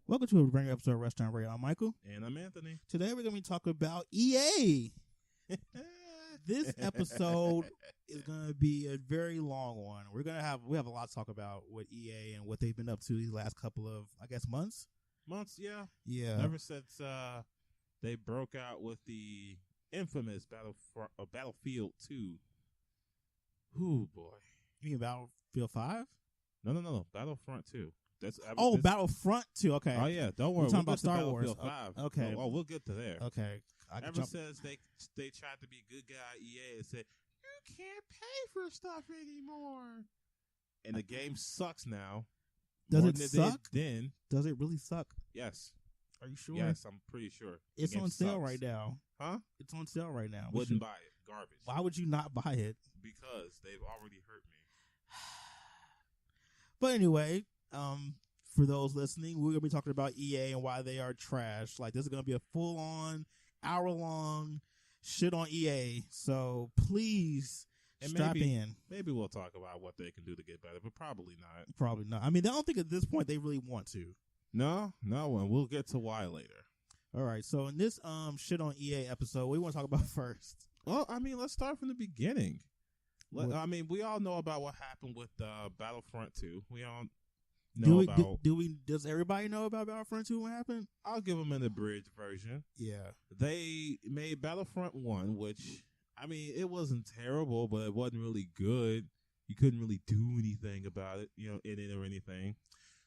Welcome to a brand new episode of Rushdown. I'm Michael. And I'm Anthony. Today we're going to be talking about EA. This episode is going to be a very long one. We have a lot to talk about with EA and what they've been up to these last couple of, I guess, months. Yeah. Yeah. Ever since they broke out with the infamous Battlefield 2. Ooh, boy. You mean Battlefield 5? No. Battlefront 2. Battlefront 2. Okay. Oh, yeah. Don't worry. We're talking about Star Wars. 5. Okay. Oh, we'll get to there. Okay. Ever since they tried to be good guy EA and said, you can't pay for stuff anymore. And the game sucks now. Does it suck? Then. Does it really suck? Yes. Are you sure? Yes, I'm pretty sure. It's on sale right now. Huh? It's on sale right now. Wouldn't buy it. Garbage. Why would you not buy it? Because they've already hurt me. But anyway, for those listening, we're going to be talking about EA and why they are trash. Like, this is going to be a full-on, hour-long shit on EA. So, please strap in. Maybe we'll talk about what they can do to get better, but probably not. Probably not. I mean, I don't think at this point they really want to. No, and we'll get to why later. All right, so in this shit on EA episode, what do you want to talk about first? Well, I mean, let's start from the beginning. I mean, we all know about what happened with Battlefront 2. We all know about... Does everybody know about Battlefront 2 what happened? I'll give them an abridged version. Yeah. They made Battlefront 1, which, I mean, it wasn't terrible, but it wasn't really good. You couldn't really do anything about it, in it or anything.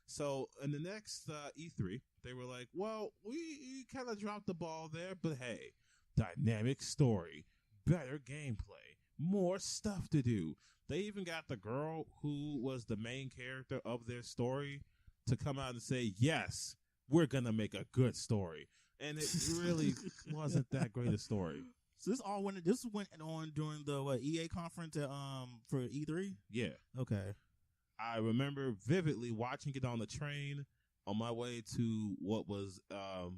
So, in the next E3, they were like, well, we kind of dropped the ball there, but hey, dynamic story, better gameplay, more stuff to do. They even got the girl who was the main character of their story to come out and say, yes, we're going to make a good story. And it really wasn't that great a story. So this went on during the EA conference for E3? Yeah. Okay. I remember vividly watching it on the train on my way to what was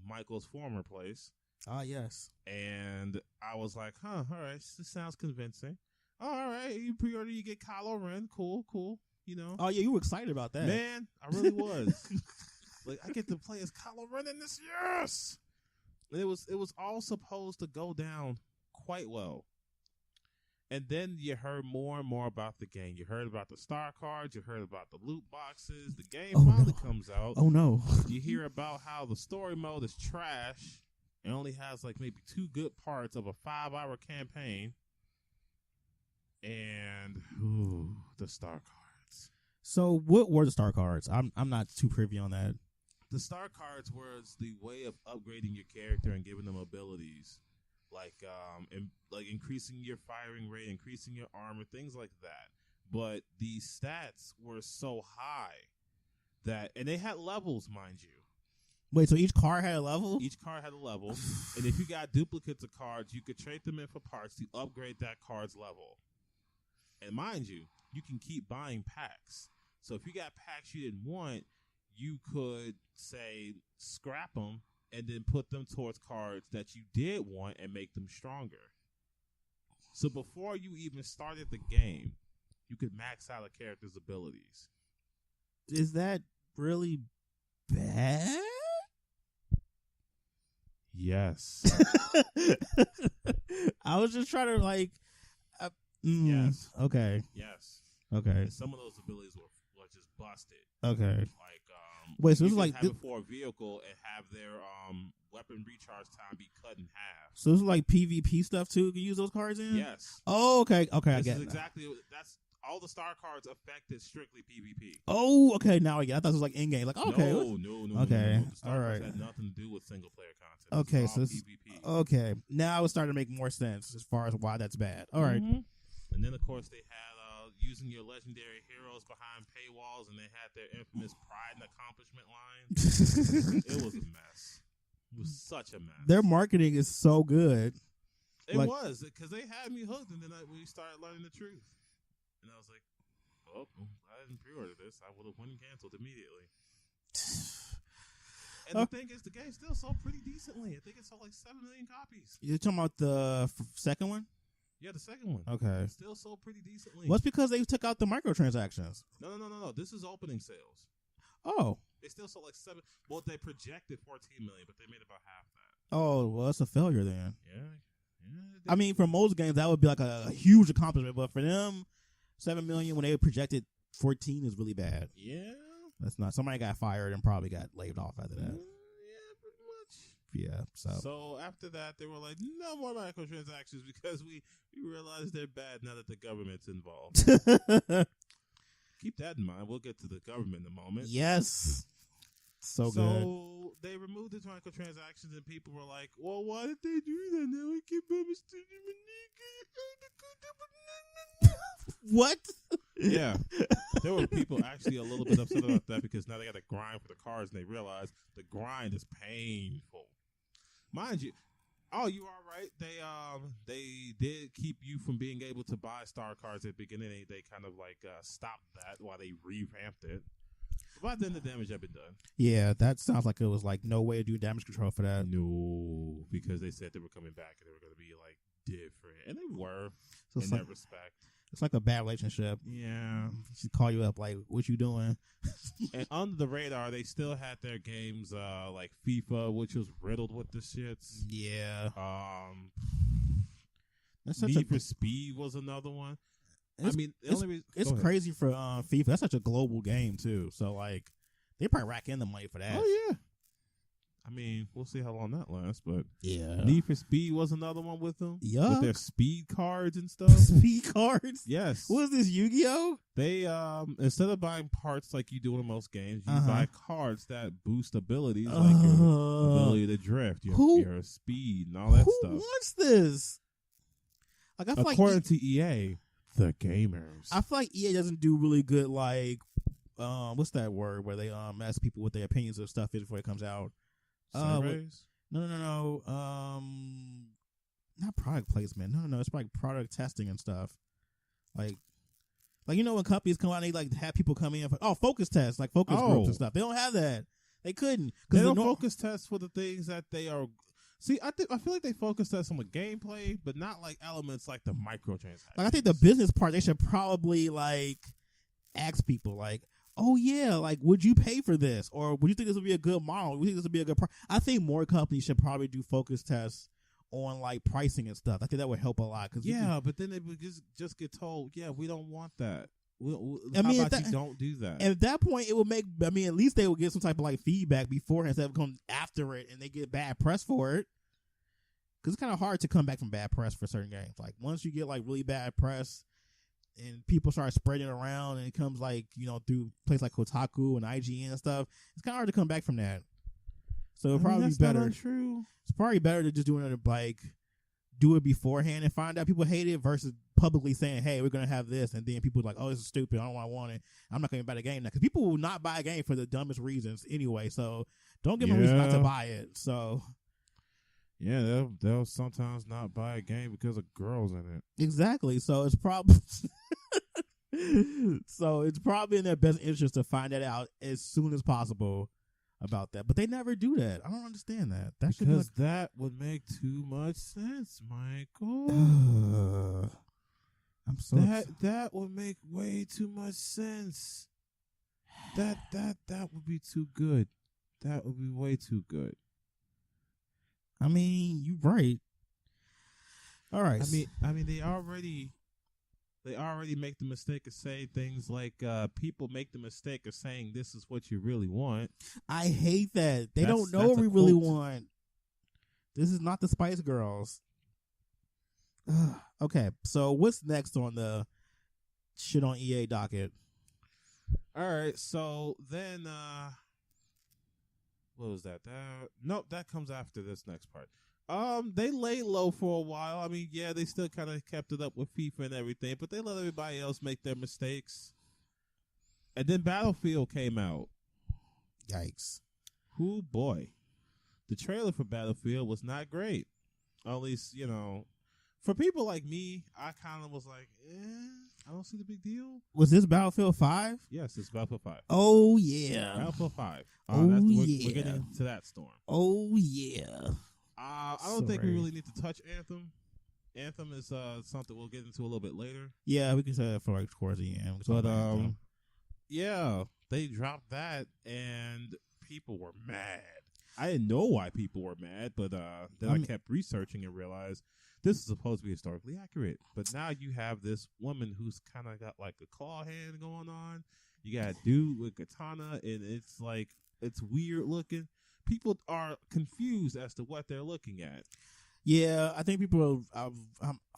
Michael's former place. Ah, yes. And I was like, all right, this sounds convincing. Oh, all right, you pre-order, you get Kylo Ren. Cool. Oh, yeah, you were excited about that. Man, I really was. Like, I get to play as Kylo Ren in this, yes! And it was all supposed to go down quite well. And then you heard more and more about the game. You heard about the star cards. You heard about the loot boxes. The game finally comes out. Oh, no. You hear about how the story mode is trash. It only has like maybe 2 good parts of a 5-hour campaign. And the star cards. So what were the star cards? I'm not too privy on that. The star cards was the way of upgrading your character and giving them abilities. Like increasing your firing rate, increasing your armor, things like that. But the stats were so high and they had levels, mind you. Wait, so each card had a level? Each card had a level. And if you got duplicates of cards, you could trade them in for parts to upgrade that card's level. And mind you, you can keep buying packs. So if you got packs you didn't want, you could, say, scrap them and then put them towards cards that you did want and make them stronger. So before you even started the game, you could max out a character's abilities. Is that really bad? Yes. I was just trying to yes. Okay. Yes. Okay. And some of those abilities were just busted. Okay. Like wait, so this is like have it for a vehicle and have their weapon recharge time be cut in half. So this is like PvP stuff too. You can use those cards in. Yes. Oh, okay. I get it. That's all the star cards affected strictly PvP. Oh, okay. Now I get. I thought it was like in game. Like okay. No. Okay. The star cards had nothing to do with single player content. Okay, so it's PvP. Okay. Now it's starting to make more sense as far as why that's bad. All right. And then of course they had using your legendary heroes behind paywalls, and they had their infamous pride and accomplishment line. It was a mess. It was such a mess. Their marketing is so good. It was, because they had me hooked, and then we started learning the truth. And I was like, oh, I didn't pre-order this. I would have went and canceled immediately. And the thing is, the game still sold pretty decently. I think it sold like 7 million copies. You're talking about the second one? Yeah, the second one. Okay. It still sold pretty decently. What's because they took out the microtransactions? No. This is opening sales. Oh. They still sold like 7. Well, they projected 14 million, but they made about half that. Oh, well, it's a failure then. Yeah. I mean, for most games, that would be like a huge accomplishment, but for them, 7 million when they projected 14 is really bad. Yeah. That's not. Somebody got fired and probably got laid off after that. Yeah, pretty much. Yeah. So after that, they were like, no more microtransactions because we realized they're bad now that the government's involved. Keep that in mind. We'll get to the government in a moment. Yes. So good. So they removed the microtransactions, and people were like, well, why did they do that? Now we keep What? Yeah. There were people actually a little bit upset about that because now they got to grind for the cars, and they realize the grind is painful. Mind you, you are right. They did keep you from being able to buy star cards at the beginning. They kind of like stopped that while they revamped it. But then the damage had been done. Yeah, that sounds like it was like no way to do damage control for that. No, because they said they were coming back and they were going to be like different, and they were in that respect. It's like a bad relationship. Yeah, she call you up like, "What you doing?" And under the radar, they still had their games like FIFA, which was riddled with the shits. Yeah. Need for Speed was another one. It's crazy for FIFA. That's such a global game too. So like, they probably rack in the money for that. Oh yeah. I mean, we'll see how long that lasts, but yeah. Need for Speed was another one with them. Yeah. With their speed cards and stuff. Speed cards? Yes. What is this, Yu-Gi-Oh? They instead of buying parts like you do in most games, you buy cards that boost abilities like your ability to drift, your speed, and all that stuff. Who wants this? Like, I feel according to EA, the gamers. I feel like EA doesn't do really good, like, what's that word where they ask people what their opinions of stuff is before it comes out. Surveys? No. Not product placement. No. It's like product testing and stuff. Like when companies come out, and they like have people come in for focus tests, like focus groups and stuff. They don't have that. They couldn't. They don't focus test for the things that they are. See, I feel like they focus test on the gameplay, but not like elements like the microtransactions. Like I think the business part, they should probably like ask people like, oh yeah, like would you pay for this, or would you think this would be a good model? Would you think this would be a good price? I think more companies should probably do focus tests on like pricing and stuff. I think that would help a lot. But then they would just get told, yeah, we don't want that. You don't do that? At that point, it would make. I mean, at least they would get some type of like feedback beforehand instead of come after it and they get bad press for it. Because it's kind of hard to come back from bad press for certain games. Like once you get like really bad press and people start spreading around, and it comes like through places like Kotaku and IGN and stuff, it's kind of hard to come back from that. So it'll probably be better. True. It's probably better to just do it beforehand and find out people hate it versus publicly saying, hey, we're going to have this. And then people are like, oh, this is stupid. I don't want it. I'm not going to buy the game now. Because people will not buy a game for the dumbest reasons anyway. So don't give them a reason not to buy it. So. Yeah, they'll sometimes not buy a game because of girls in it. Exactly. So it's probably. It's probably in their best interest to find that out as soon as possible about that, but they never do that. I don't understand that. Because that would make too much sense, Michael. I'm so that would make way too much sense. That would be too good. That would be way too good. I mean, you're right. All right. I mean, they already make the mistake of saying things like people make the mistake of saying this is what you really want. I hate that. They don't know what we really want. This is not the Spice Girls. Okay, so what's next on the shit on EA docket? All right, so then what was that? Nope, that comes after this next part. They lay low for a while. I mean, yeah, they still kind of kept it up with FIFA and everything, but they let everybody else make their mistakes. And then Battlefield came out. Yikes. Whoo boy. The trailer for Battlefield was not great. At least, for people like me, I kind of was like, I don't see the big deal. Was this Battlefield 5? Yes, it's Battlefield 5. Oh, yeah. Battlefield 5. Yeah. We're getting to that storm. Oh, yeah. I don't think we really need to touch Anthem. Anthem is something we'll get into a little bit later. Yeah, we can say that for towards the end. But yeah, they dropped that, and people were mad. I didn't know why people were mad, but then I kept researching and realized this is supposed to be historically accurate. But now you have this woman who's kind of got like a claw hand going on. You got a dude with katana, and it's like, it's weird looking. People are confused as to what they're looking at. Yeah, I think people,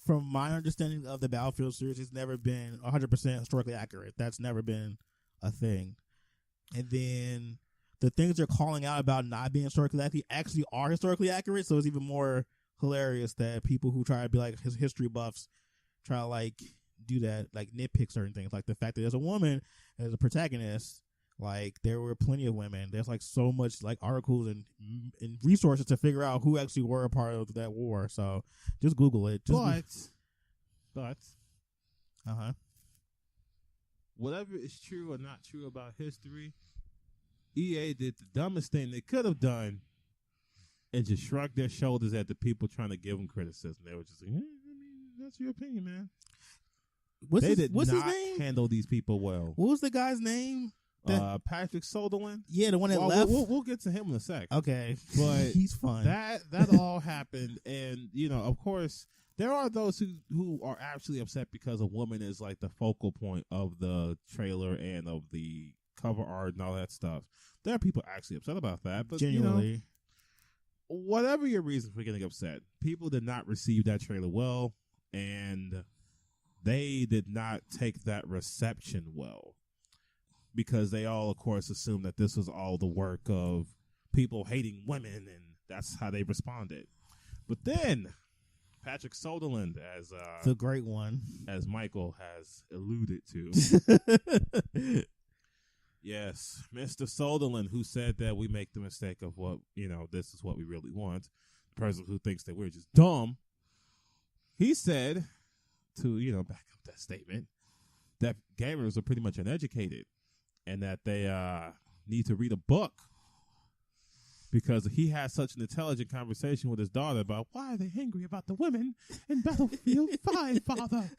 from my understanding of the Battlefield series, it's never been 100% historically accurate. That's never been a thing. And then the things they're calling out about not being historically accurate actually are historically accurate, so it's even more hilarious that people who try to be like his history buffs try to like do that, like nitpick certain things, like the fact that there's a woman as a protagonist. Like there were plenty of women. There's like so much like articles and resources to figure out who actually were a part of that war. So just Google it. But uh-huh. Whatever is true or not true about history, EA did the dumbest thing they could have done and just shrugged their shoulders at the people trying to give them criticism. They were just like, that's your opinion, man. What's his name? Handle these people well. What was the guy's name? Patrick Soderlund. Yeah, the one that left. We'll get to him in a sec. Okay, but he's fun. That all happened, and of course, there are those who are actually upset because a woman is like the focal point of the trailer and of the cover art and all that stuff. There are people actually upset about that, but genuinely, whatever your reason for getting upset, people did not receive that trailer well, and they did not take that reception well. Because they all, of course, assumed that this was all the work of people hating women, and that's how they responded. But then, Patrick Soderlund, as the great one, as Michael has alluded to, yes, Mr. Soderlund, who said that we make the mistake of what this is what we really want. The person who thinks that we're just dumb. He said to back up that statement that gamers are pretty much uneducated. And that they need to read a book because he had such an intelligent conversation with his daughter about why are they angry about the women in Battlefield 5, Father?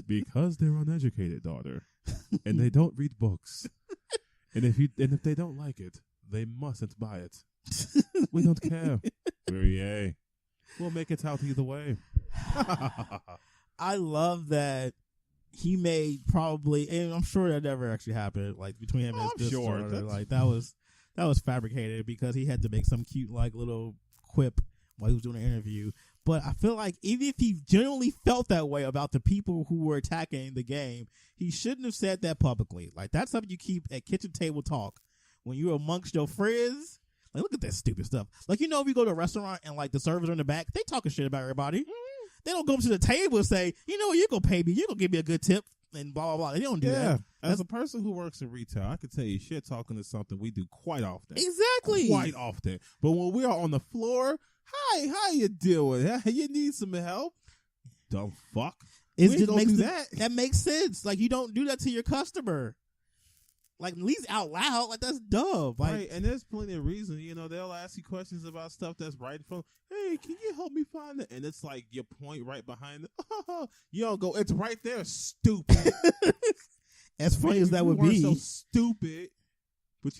Because they're uneducated, daughter, and they don't read books. And if they don't like it, they mustn't buy it. We don't care. We'll make it out either way. I love that. He made probably, and I'm sure that never actually happened, like between him and his daughter. Like that was fabricated because he had to make some cute like little quip while he was doing an interview. But I feel like even if he genuinely felt that way about the people who were attacking the game, he shouldn't have said that publicly. Like that's something you keep at kitchen table talk when you're amongst your friends. Like look at that stupid stuff. Like if you go to a restaurant and like the servers are in the back, they talking shit about everybody. They don't go up to the table and say, you're going to pay me. You're going to give me a good tip and blah, blah, blah. They don't do that. As a person who works in retail, I can tell you shit talking is something we do quite often. Exactly. Quite often. But when we are on the floor, hi, how you doing? You need some help? Dumb fuck. That makes sense. Like you don't do that to your customer. Like at least out loud. Like that's dumb. Like, right, and there's plenty of reasons. They'll ask you questions about stuff that's right in front. Hey, can you help me find it? And it's like your point right behind it. You don't go. It's right there. Stupid. As funny as that would be. So stupid. But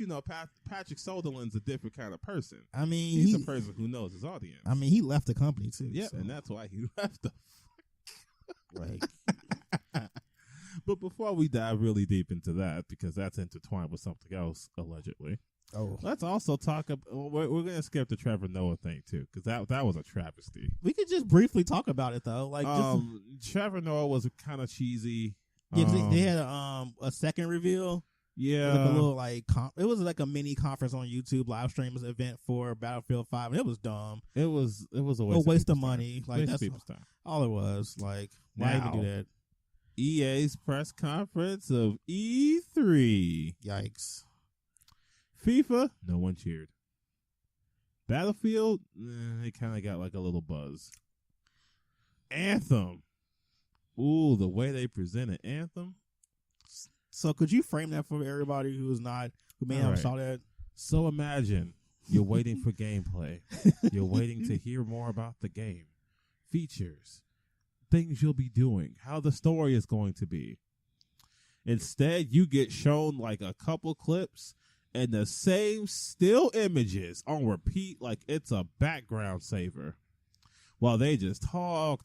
Patrick Soderlund's a different kind of person. I mean, he's a person who knows his audience. I mean, he left the company too. Yeah, so. And that's why he left the. Like. But before we dive really deep into that, because that's intertwined with something else, allegedly. Oh, let's also talk about. We're going to skip the Trevor Noah thing too, because that was a travesty. We could just briefly talk about it though. Like, Trevor Noah was kind of cheesy. Yeah, they had a second reveal. Yeah, like a little it was like a mini conference on YouTube live stream event for Battlefield 5, and it was dumb. It was a waste of money. Time. Like that's all it was. Like why even do that? EA's press conference of E3. Yikes. FIFA, no one cheered. Battlefield, it kind of got like a little buzz. Anthem. Ooh, the way they presented Anthem. So could you frame that for everybody who may not have saw that? So imagine you're waiting for gameplay. You're waiting to hear more about the game. Features. Things you'll be doing, how the story is going to be. Instead, you get shown like a couple clips and the same still images on repeat like it's a background saver. While they just talk.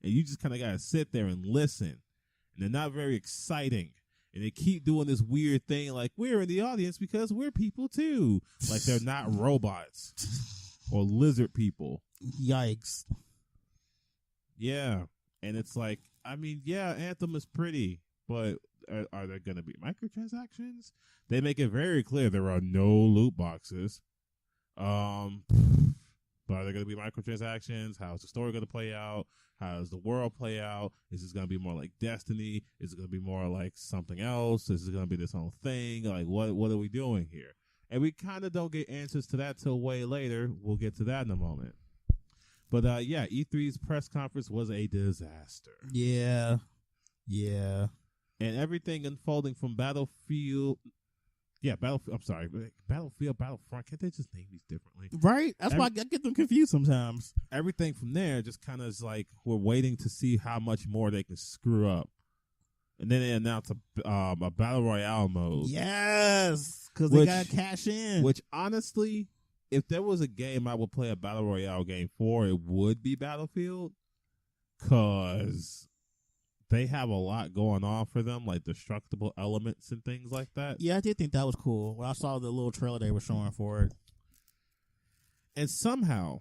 And you just kind of got to sit there and listen. And they're not very exciting. And they keep doing this weird thing like, we're in the audience because we're people too. Like they're not robots or lizard people. Yikes. Yeah. And it's like, I mean, yeah, Anthem is pretty, but are there going to be microtransactions? They make it very clear there are no loot boxes. But are there going to be microtransactions? How's the story going to play out? How does the world play out? Is this going to be more like Destiny? Is it going to be more like something else? Is it going to be this whole thing? Like, what are we doing here? And we kind of don't get answers to that till way later. We'll get to that in a moment. But, yeah, E3's press conference was a disaster. Yeah. Yeah. And everything unfolding from Battlefield. Yeah, Battlefield, Battlefront. Can't they just name these differently? Right? That's why I get them confused sometimes. Everything from there just kind of is like we're waiting to see how much more they can screw up. And then they announced a Battle Royale mode. Yes, because they got to cash in. Which, honestly, if there was a game I would play a Battle Royale game for, it would be Battlefield. Because they have a lot going on for them, like destructible elements and things like that. Yeah, I did think that was cool when I saw the little trailer they were showing for it. And somehow,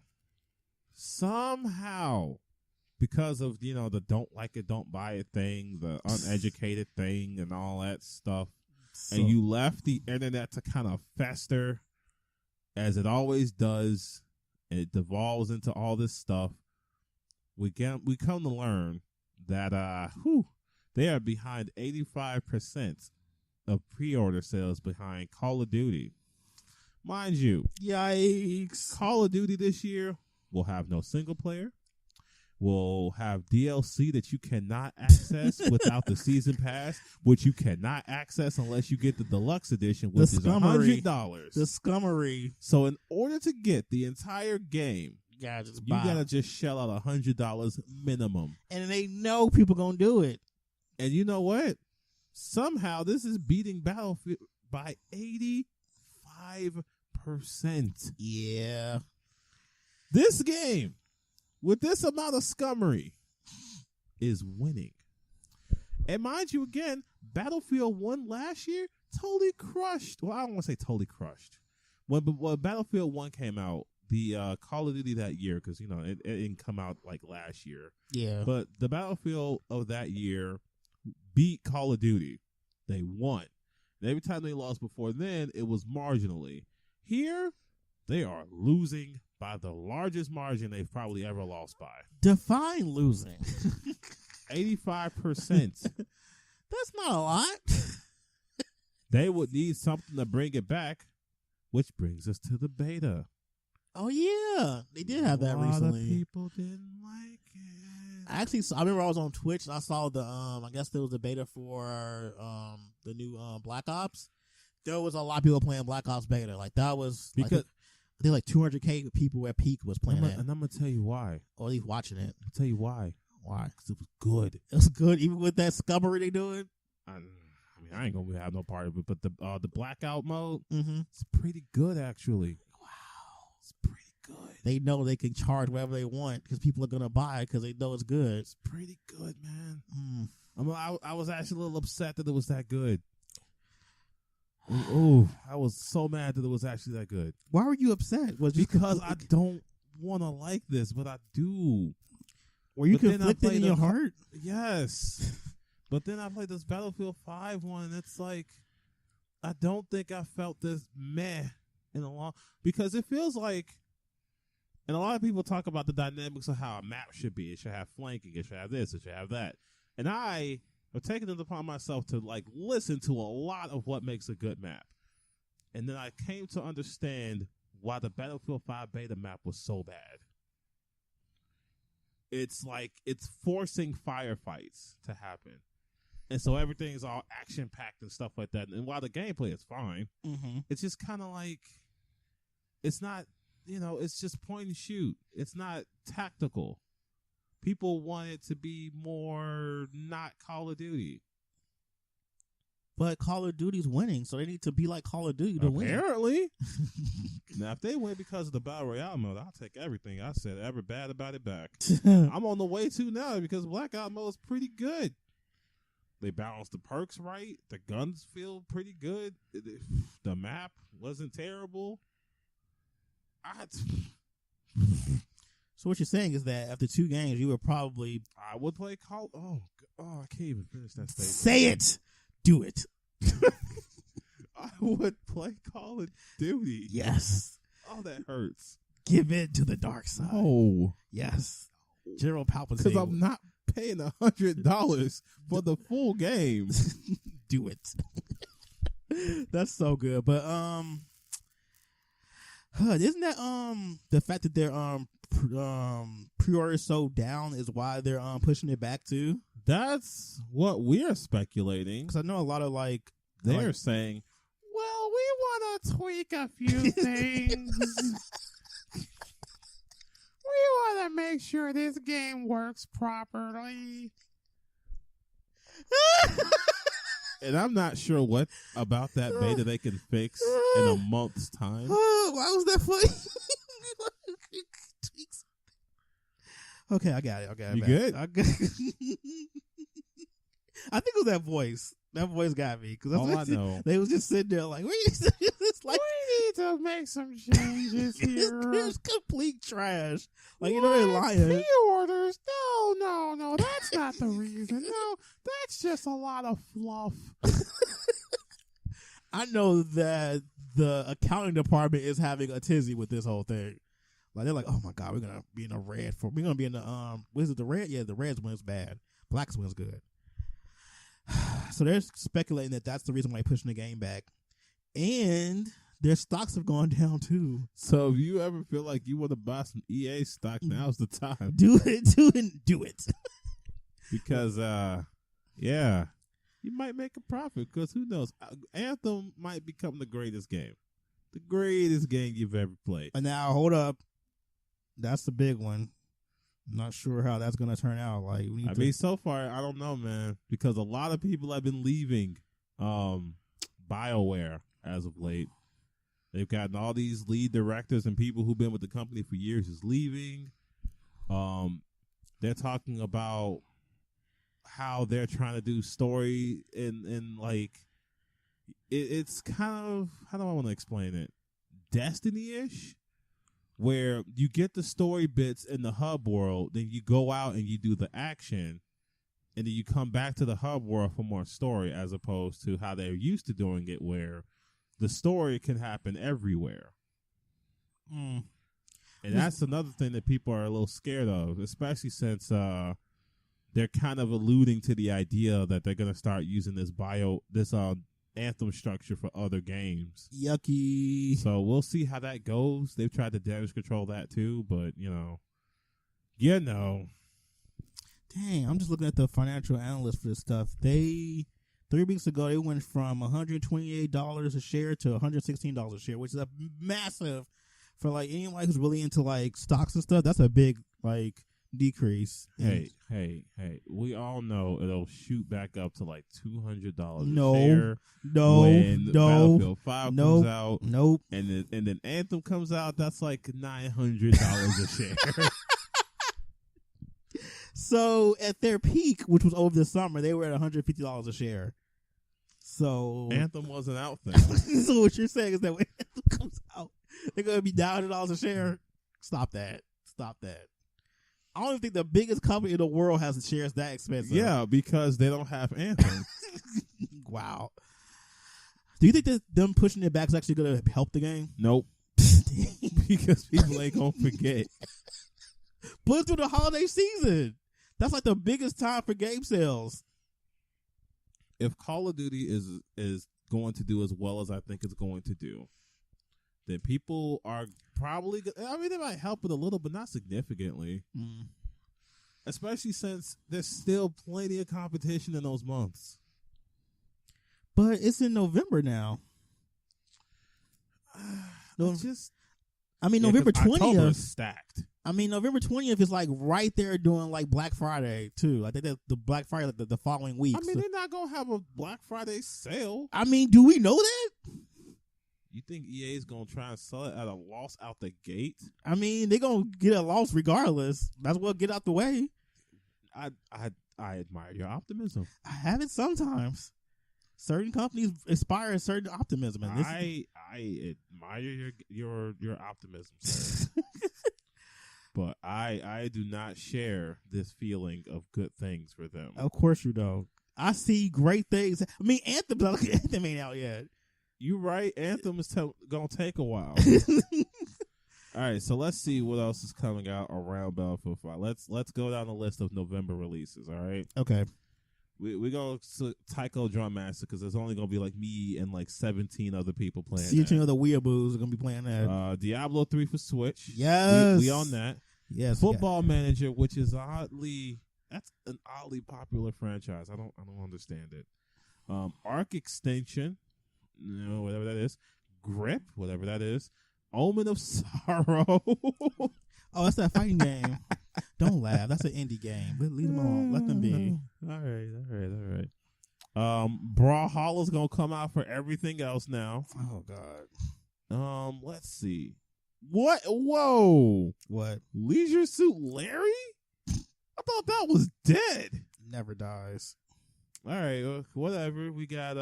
because of, the don't like it, don't buy it thing, the uneducated thing and all that stuff, and you left the internet to kind of fester as it always does, and it devolves into all this stuff, we come to learn that they are behind 85% of pre-order sales behind Call of Duty. Mind you, yikes! Call of Duty this year will have no single player. Will have DLC that you cannot access without the season pass, which you cannot access unless you get the deluxe edition, which is $100. The scummery. So in order to get the entire game, you gotta just shell out $100 minimum. And they know people gonna do it. And you know what? Somehow this is beating Battlefield by 85%. Yeah. This game, with this amount of scummery, is winning. And mind you, again, Battlefield 1 last year totally crushed. Well, I don't want to say totally crushed. When Battlefield 1 came out, the Call of Duty that year, because, it didn't come out like last year. Yeah. But the Battlefield of that year beat Call of Duty. They won. And every time they lost before then, it was marginally. Here, they are losing by the largest margin they've probably ever lost by. Define losing. 85%. That's not a lot. They would need something to bring it back, which brings us to the beta. Oh, yeah. They did have that recently. A lot of people didn't like it. Actually, I remember I was on Twitch and I saw the, I guess there was a beta for the new Black Ops. There was a lot of people playing Black Ops beta. Like, that was, because I think like 200K people at peak was playing it. And I'm going to tell you why. Or at least watching it. I'll tell you why. Why? Because it was good. It was good, even with that scummery they doing. I ain't going to have no part of it, but the blackout mode, mm-hmm. It's pretty good, actually. Wow. It's pretty good. They know they can charge whatever they want because people are going to buy it because they know it's good. It's pretty good, man. Mm. I was actually a little upset that it was that good. Oh, I was so mad that it was actually that good. Why were you upset? Was because I don't want to like this, but I do. Were you conflicted in your heart? Yes. But then I played this Battlefield 5 one, and it's like, I don't think I felt this meh in a long, because it feels like, and a lot of people talk about the dynamics of how a map should be. It should have flanking. It should have this. It should have that. And I have taken it upon myself to listen to a lot of what makes a good map. And then I came to understand why the Battlefield 5 beta map was so bad. It's like it's forcing firefights to happen. And so everything's all action-packed and stuff like that. And while the gameplay is fine, mm-hmm. it's just kind of like, it's not, it's just point and shoot. It's not tactical. people want it to be more not Call of Duty. But Call of Duty's winning, so they need to be like Call of Duty to win. Apparently. Now, if they win because of the Battle Royale mode, I'll take everything I said ever bad about it back. I'm on the way to now because Blackout mode is pretty good. They balanced the perks right. The guns feel pretty good. The map wasn't terrible. So what you're saying is that after 2 games, you would probably... I would play Call... Oh, I can't even finish that statement. Say it! Do it. I would play Call of Duty. Yes. Oh, that hurts. Give in to the dark side. Oh. Yes. General Palpatine. Because I'm not paying $100 for the full game. Do it. That's so good. But isn't that the fact that their pre-order is so down is why they're pushing it back too? That's what we're speculating. Because I know a lot of they're saying, well, we want to tweak a few things. We want to make sure this game works properly. And I'm not sure what about that beta they can fix in a month's time. Why was that funny? Okay, I got it. You good? I think it was that voice. That voice got me. Cause I know. They was just sitting there like, we need to make some changes here. It's complete trash. Like, you know, they're lying. Pre-orders? No. That's not the reason. No, that's just a lot of fluff. I know that the accounting department is having a tizzy with this whole thing. Like, they're like, oh my God, we're going to be in the red. We're going to be in the, what is it, the red? Yeah, the red's wins bad. Black's wins good. So they're speculating that that's the reason why they're pushing the game back. And their stocks have gone down too. So if you ever feel like you want to buy some EA stock, now's the time. Do it. Because, yeah, you might make a profit because who knows? Anthem might become the greatest game. The greatest game you've ever played. And now, hold up. That's the big one. I'm not sure how that's going to turn out. Like, so far, I don't know, man, because a lot of people have been leaving BioWare as of late. They've gotten all these lead directors and people who've been with the company for years is leaving. They're talking about how they're trying to do story and like it's kind of, how do I want to explain it? Destiny-ish, where you get the story bits in the hub world, then you go out and you do the action, and then you come back to the hub world for more story, as opposed to how they're used to doing it, where the story can happen everywhere. And that's another thing that people are a little scared of, especially since they're kind of alluding to the idea that they're going to start using this Anthem structure for other games. Yucky. So we'll see how that goes. They've tried to damage control that too, but Dang, I'm just looking at the financial analyst for this stuff. 3 weeks ago, they went from $128 a share to $116 a share, which is a massive for like anyone who's really into like stocks and stuff. That's a big like decrease. Hey, we all know it'll shoot back up to like $200 a share. When Battlefield 5 comes out. Nope. And then Anthem comes out, that's like $900 a share. So at their peak, which was over the summer, they were at $150 a share. So Anthem wasn't out then. So what you're saying is that when Anthem comes out, they're going to be down $100 a share? Stop that. I don't even think the biggest company in the world has shares that expensive. Yeah, because they don't have Anthem. Wow. Do you think that them pushing it back is actually going to help the game? Nope. Because people ain't going to forget. Put it through the holiday season. That's like the biggest time for game sales. If Call of Duty is going to do as well as I think it's going to do, then people are probably, they might help it a little, but not significantly. Especially since there's still plenty of competition in those months. But it's in November now. November 20th is stacked. I mean, November 20th is like right there doing like Black Friday too. I think that's the Black Friday like the following week. I mean, they're not gonna have a Black Friday sale. I mean, do we know that? You think EA is gonna try and sell it at a loss out the gate? I mean, they're gonna get a loss regardless. That's what get out the way. I admire your optimism. I have it sometimes. Certain companies aspire a certain optimism, and I admire your optimism, sir. But I do not share this feeling of good things for them. Of course you don't. I see great things. I mean, Anthem ain't out yet. You right. Anthem is gonna take a while. All right, so let's see what else is coming out around Battlefield 5. Let's go down the list of November releases. All right. Okay. We go to Tycho Drum Master because there's only gonna be like me and like 17 other people playing. See, you know the weeaboos are gonna be playing that. Diablo 3 for Switch. Yes, we on that. Yes. Football Manager, which is that's an oddly popular franchise. I don't understand it. Arc Extinction, whatever that is. Grip, whatever that is. Omen of Sorrow. Oh, that's that fighting game. Don't laugh. That's an indie game. Leave them alone. Let them be. All right. Brawlhalla's gonna come out for everything else now. Oh God. Let's see. What? Whoa. What? Leisure Suit Larry? I thought that was dead. Never dies. All right, whatever. We got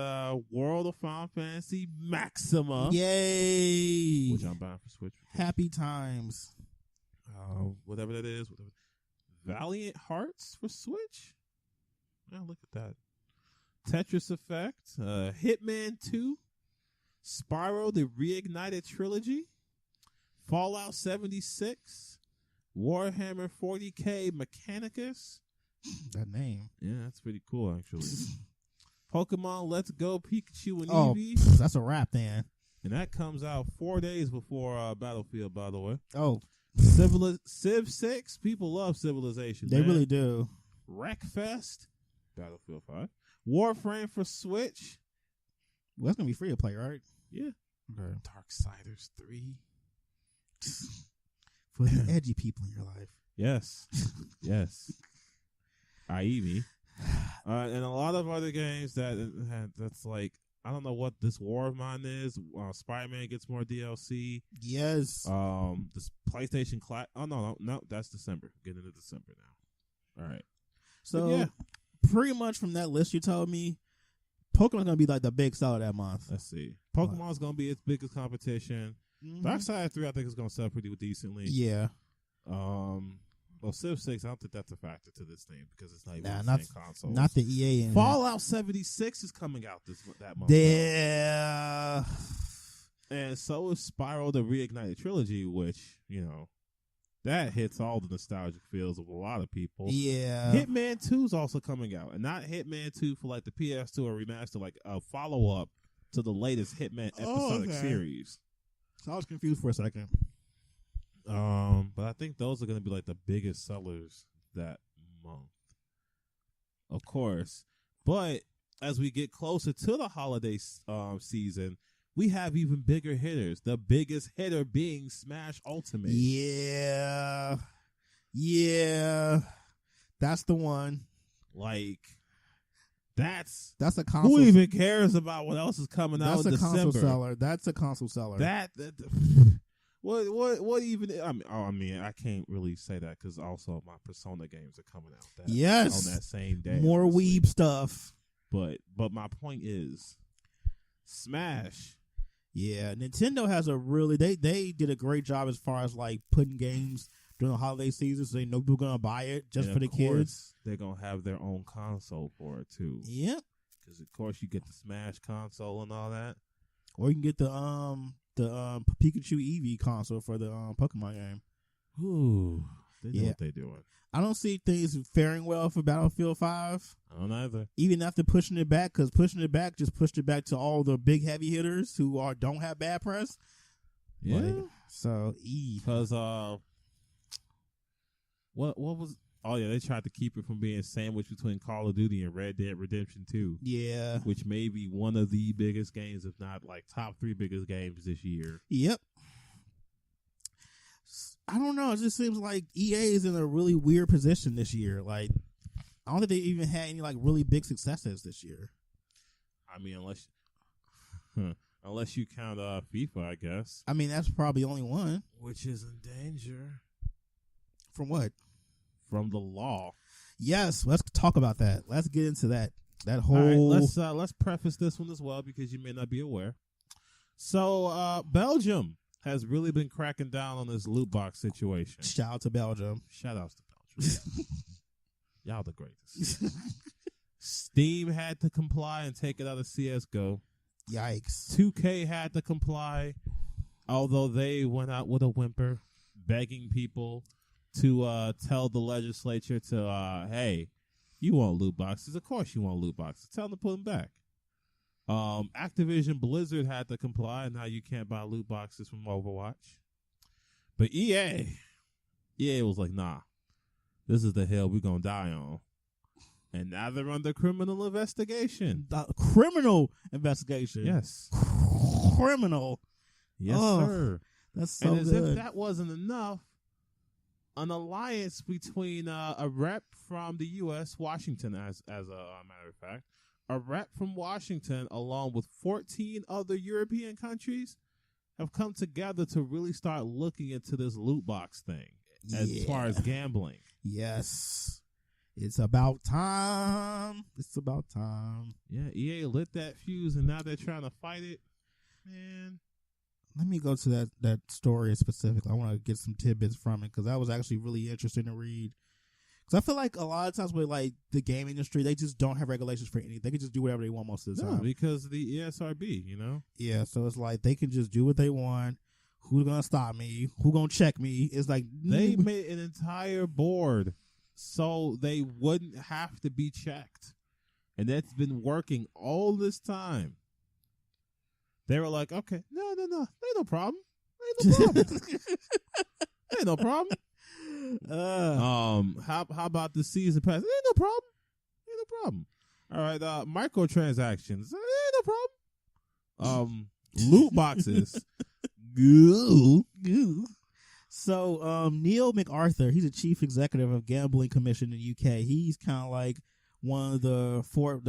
World of Final Fantasy Maxima. Yay! Which I'm buying for Switch. Happy times. Whatever that is. Valiant Hearts for Switch. Oh, look at that. Tetris Effect. Hitman 2. Spyro the Reignited Trilogy. Fallout 76. Warhammer 40K Mechanicus. That name. Yeah, that's pretty cool, actually. Pokemon Let's Go Pikachu and Eevee. That's a wrap then. And that comes out 4 days before Battlefield, by the way. Oh. Civ 6. People love Civilization. They really do. Wreckfest. Battlefield 5. Warframe for Switch. Well, that's going to be free to play, right? Yeah. Okay. Darksiders 3. For the edgy people in your life. Yes. Yes. I.e. me. And a lot of other games that's like, I don't know what this War of Mine is. Spider-Man gets more DLC. Yes. This PlayStation Class. Oh, no. That's December. Getting into December now. All right. So, yeah. Pretty much from that list you told me, Pokemon's going to be like the big seller that month. Let's see. Pokemon's going to be its biggest competition. Mm-hmm. Darksiders 3, I think, is going to sell pretty decently. Yeah. Well, Civ 6, I don't think that's a factor to this thing because it's not even the same console. Not the EA. In Fallout 76 is coming out that month. Yeah. And so is Spyro the Reignited Trilogy, which, that hits all the nostalgic feels of a lot of people. Yeah. Hitman 2 is also coming out. And not Hitman 2 for like the PS2 or remaster, like a follow-up to the latest Hitman episodic series. So I was confused for a second. But I think those are going to be like the biggest sellers that month. Of course. But as we get closer to the holiday season, we have even bigger hitters. The biggest hitter being Smash Ultimate. Yeah. Yeah. That's the one. Like, that's a console. Who even cares about what else is coming out in December? That's a console seller. What even? I mean, I can't really say that because also my Persona games are coming out. Yes, on that same day. More weeb stuff. But my point is, Smash. Yeah, Nintendo has they did a great job as far as like putting games during the holiday season, so they know people are gonna buy it just for the kids. They're gonna have their own console for it too. Yep. Because of course you get the Smash console and all that, or you can get the Pikachu Eevee console for the Pokemon game. Ooh, they know what they're doing. I don't see things faring well for Battlefield 5. I don't either. Even after pushing it back, because pushing it back just pushed it back to all the big heavy hitters who don't have bad press. Yeah. But, so because what was? Oh yeah, they tried to keep it from being sandwiched between Call of Duty and Red Dead Redemption 2. Yeah, which may be one of the biggest games, if not like top 3 biggest games this year. Yep. I don't know. It just seems like EA is in a really weird position this year. Like, I don't think they even had any like really big successes this year. I mean, unless you count FIFA, I guess. I mean, that's probably the only one. Which is in danger. From what? From the law. Yes, let's talk about that. Let's get into that. That whole. All right, let's preface this one as well because you may not be aware. So, Belgium has really been cracking down on this loot box situation. Shout out to Belgium. Shout outs to Belgium. Y'all the greatest. Steam had to comply and take it out of CSGO. Yikes. 2K had to comply, although they went out with a whimper, begging people to tell the legislature to, hey, you want loot boxes? Of course you want loot boxes. Tell them to put them back. Activision Blizzard had to comply, and now you can't buy loot boxes from Overwatch. But EA was like, nah, this is the hill we're going to die on. And now they're under criminal investigation. Criminal investigation? Yes. Criminal? Yes, sir. That's so and as good. if that wasn't enough, an alliance between a rep from the U.S., Washington, as a matter of fact, a rep from Washington, along with 14 other European countries, have come together to really start looking into this loot box thing as far as gambling. Yes. It's about time. It's about time. Yeah, EA lit that fuse, and now they're trying to fight it. Man. Let me go to that story specifically. I want to get some tidbits from it because that was actually really interesting to read. Because I feel like a lot of times with like the game industry, they just don't have regulations for anything. They can just do whatever they want most of the time. Because of the ESRB, you know? Yeah, so it's like they can just do what they want. Who's going to stop me? Who's going to check me? It's like... They made an entire board so they wouldn't have to be checked. And that's been working all this time. They were like, okay, no. Ain't no problem. Ain't no problem. How about the season pass? Ain't no problem. All right, microtransactions. Ain't no problem. Loot boxes. Goo. So, Neil MacArthur, he's a chief executive of Gambling Commission in the UK. He's kind of like one of the one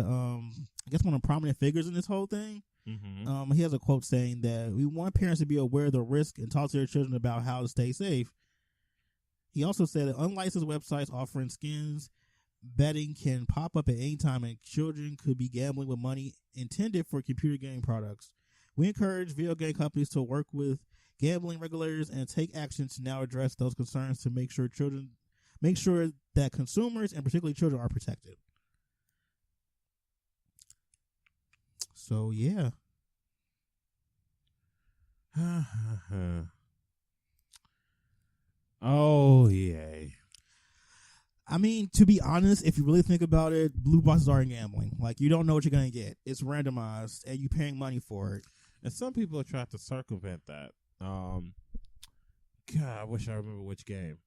of the prominent figures in this whole thing. Mm-hmm. He has a quote saying that we want parents to be aware of the risk and talk to their children about how to stay safe. He also said that unlicensed websites offering skins betting can pop up at any time and children could be gambling with money intended for computer game products. We encourage video game companies to work with gambling regulators and take action to now address those concerns to make sure that consumers and particularly children are protected. So, yeah. Oh, yay. I mean, to be honest, if you really think about it, blue boxes are gambling. Like, you don't know what you're going to get. It's randomized, and you're paying money for it. And some people have tried to circumvent that. God, I wish I remember which game.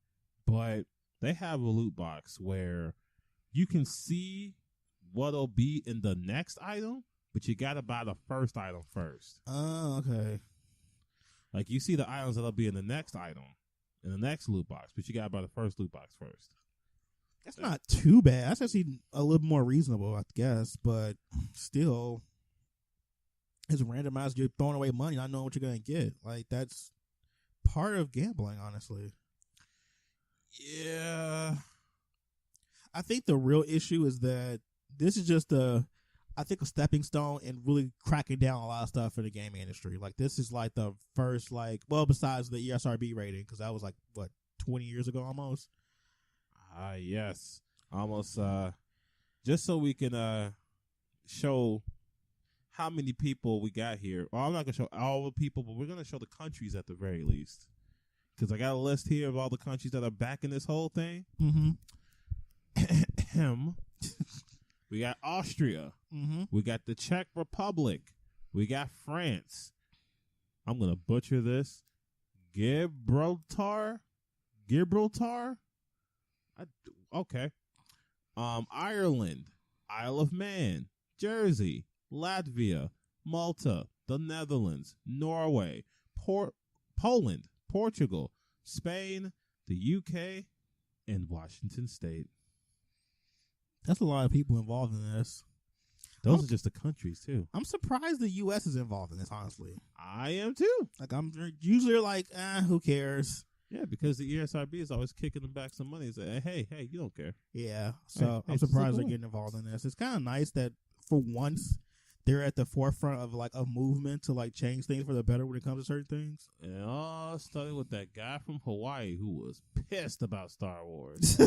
But they have a loot box where you can see what'll be in the next item, but you got to buy the first item first. Oh, okay. Like, you see the items that'll be in the next item, in the next loot box, but you got to buy the first loot box first. That's not too bad. That's actually a little more reasonable, I guess, but still, it's randomized. You're throwing away money, not knowing what you're going to get. Like, that's part of gambling, honestly. Yeah. I think the real issue is that this is just a stepping stone and really cracking down a lot of stuff for the gaming industry. Like, this is like the first, besides the ESRB rating, because that was 20 years ago almost. Yes. Almost, just so we can show how many people we got here. Well, I'm not going to show all the people, but we're going to show the countries at the very least. Because I got a list here of all the countries that are backing this whole thing. Mm-hmm. We got Austria. Mm-hmm. We got the Czech Republic. We got France. I'm going to butcher this. Gibraltar? Okay. Ireland, Isle of Man, Jersey, Latvia, Malta, the Netherlands, Norway, Poland, Portugal, Spain, the UK, and Washington State. That's a lot of people involved in this. Those are just the countries, too. I'm surprised the U.S. is involved in this, honestly. I am, too. Like, I'm usually like, who cares? Yeah, because the ESRB is always kicking them back some money. Say, hey, you don't care. Yeah, so Hey, I'm surprised they're getting involved in this. It's kind of nice that for once they're at the forefront of like a movement to like change things for the better when it comes to certain things. And it all started with that guy from Hawaii who was pissed about Star Wars.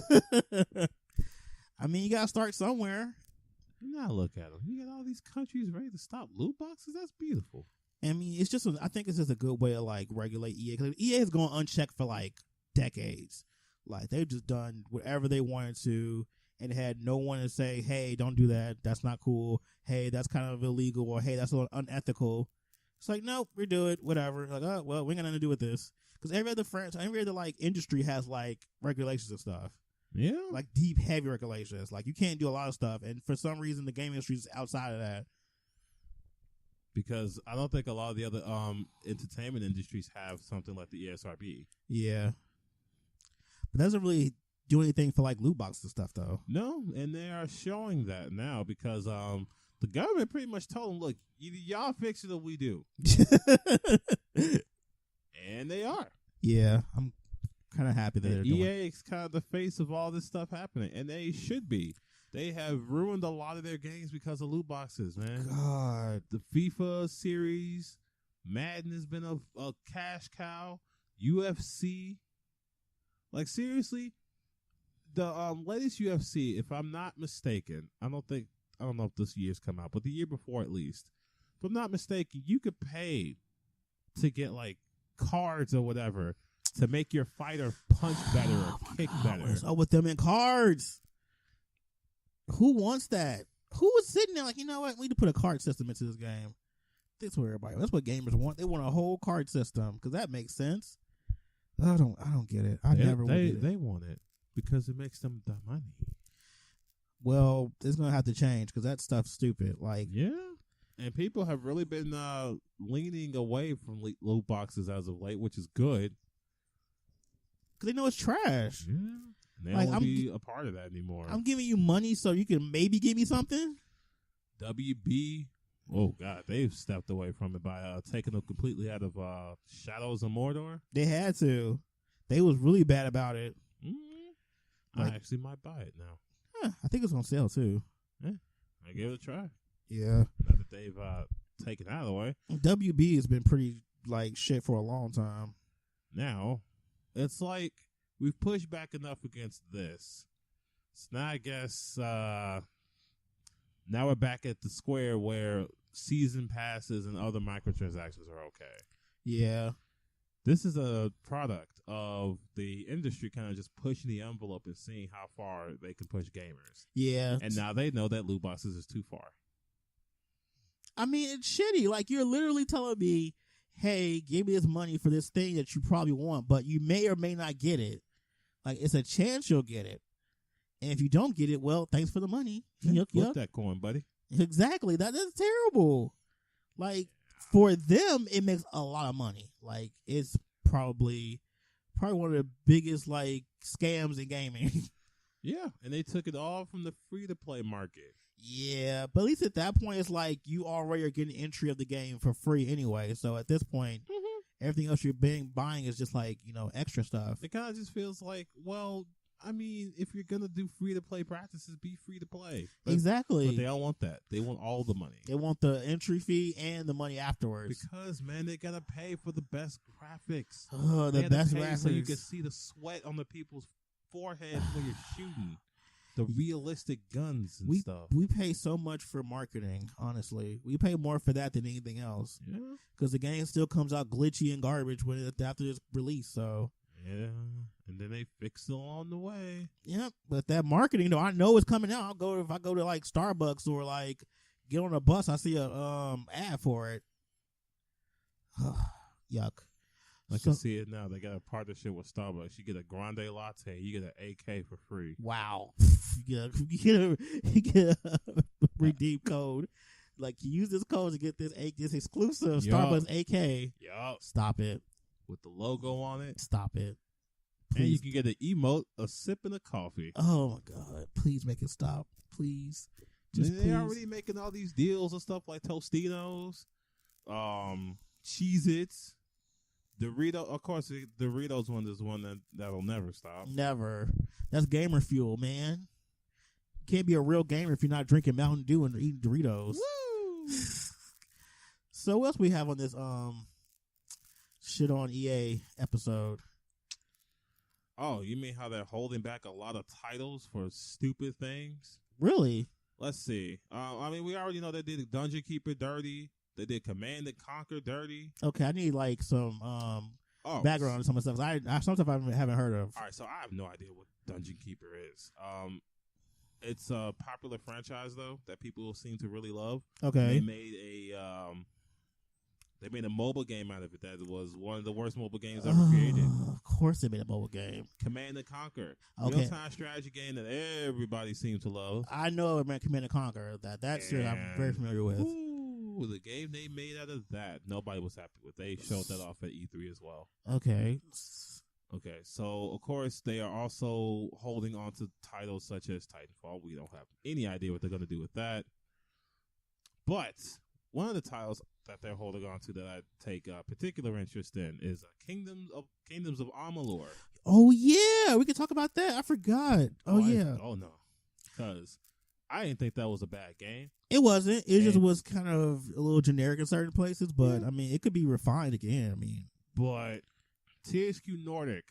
I mean, you gotta start somewhere. Now look at them. You got all these countries ready to stop loot boxes. That's beautiful. I mean, it's just. I think it's just a good way to like regulate EA, because EA has gone unchecked for like decades. Like they've just done whatever they wanted to, and had no one to say, "Hey, don't do that. That's not cool. Hey, that's kind of illegal," or "Hey, that's a little unethical." It's like, nope, we do it. Whatever. Like, oh well, we ain't got nothing to do with this, because every other like industry has like regulations and stuff. Yeah, like deep, heavy regulations. Like you can't do a lot of stuff, and for some reason, the game industry is outside of that. Because I don't think a lot of the other entertainment industries have something like the ESRB. Yeah, but doesn't really do anything for like loot boxes and stuff, though. No, and they are showing that now because the government pretty much told them, "Look, either y'all fix it or we do," and they are. Yeah, I'm kind of happy that they're doing. EA is kind of the face of all this stuff happening, and they should be. They have ruined a lot of their games because of loot boxes, man. God, the FIFA series, Madden has been a cash cow. UFC, like seriously, the latest UFC, if I'm not mistaken, I don't know if this year's come out, but the year before at least, if I'm not mistaken, you could pay to get like cards or whatever to make your fighter punch better or kick better. What's up with them in cards? Who wants that? Who was sitting there like, you know what? We need to put a card system into this game. That's what everybody. That's what gamers want. They want a whole card system because that makes sense. I don't get it. Never would get it. They want it because it makes them the money. Well, it's gonna have to change because that stuff's stupid. Like, yeah, and people have really been leaning away from loot boxes as of late, which is good because they know it's trash. Yeah. They don't want to be a part of that anymore. I'm giving you money so you can maybe give me something. WB, oh God, they've stepped away from it by taking them completely out of Shadows of Mordor. They had to. They was really bad about it. Mm-hmm. I actually might buy it now. I think it's on sale too. Yeah, I give it a try. Yeah, now that they've taken it out of the way. WB has been pretty like shit for a long time. Now, it's like we've pushed back enough against this. So now I guess now we're back at the square where season passes and other microtransactions are okay. Yeah. This is a product of the industry kind of just pushing the envelope and seeing how far they can push gamers. Yeah. And now they know that loot boxes is too far. I mean, it's shitty. Like, you're literally telling me, hey, give me this money for this thing that you probably want, but you may or may not get it. Like, it's a chance you'll get it. And if you don't get it, well, thanks for the money. Flip that coin, buddy. Exactly. That's terrible. Like, for them, it makes a lot of money. Like, it's probably one of the biggest, like, scams in gaming. Yeah, and they took it all from the free-to-play market. Yeah, but at least at that point, it's like you already are getting entry of the game for free anyway. So at this point, everything else you're buying is just like, extra stuff. It kind of just feels like, well, I mean, if you're going to do free-to-play practices, be free-to-play. Exactly. But they don't want that. They want all the money. They want the entry fee and the money afterwards. Because, man, they got to pay for the best graphics. Oh, the best graphics. So you can see the sweat on the people's foreheads when you're shooting. The realistic guns and stuff. We pay so much for marketing, honestly. We pay more for that than anything else. Yeah. Because the game still comes out glitchy and garbage after it's released, so... Yeah, and then they fix it along the way. Yep, but that marketing, I know it's coming out. If I go to like Starbucks or like get on a bus, I see a ad for it. Yuck. I can see it now. They got a partnership with Starbucks. You get a grande latte, you get an AK for free. Wow. you get a redeem code. Like, you use this code to get this exclusive Starbucks AK. Yup. Stop it. With the logo on it. Stop it. Please. And you can get an emote, a sip, and a coffee. Oh my God! Please make it stop, please. They're already making all these deals and stuff like Tostitos, Cheez-Its, Doritos. Of course, the Doritos one is one that'll never stop. Never. That's gamer fuel, man. You can't be a real gamer if you're not drinking Mountain Dew and eating Doritos. Woo! So what else we have on this shit on EA episode? Oh, you mean how they're holding back a lot of titles for stupid things? Really? Let's see. I mean, we already know they did Dungeon Keeper dirty. They did Command and Conquer dirty. Okay, I need like some background on some of the stuff. Some stuff I haven't heard of. All right, so I have no idea what Dungeon Keeper is. It's a popular franchise though that people seem to really love. Okay, they made a mobile game out of it that was one of the worst mobile games ever created. Of course, they made a mobile game. Command and Conquer, okay. real-time strategy game that everybody seems to love. I know it meant Command and Conquer. That's shit I'm very familiar with. Ooh, the game they made out of that, nobody was happy with. They showed that off at E3 as well. Okay. Okay, so of course they are also holding on to titles such as Titanfall. We don't have any idea what they're going to do with that. But one of the titles that they're holding on to that I take particular interest in is Kingdoms of Amalur. Oh yeah, we can talk about that. I forgot. Oh yeah. Oh no, because I didn't think that was a bad game. It wasn't. It just was kind of a little generic in certain places, but I mean, it could be refined again. I mean, but THQ Nordic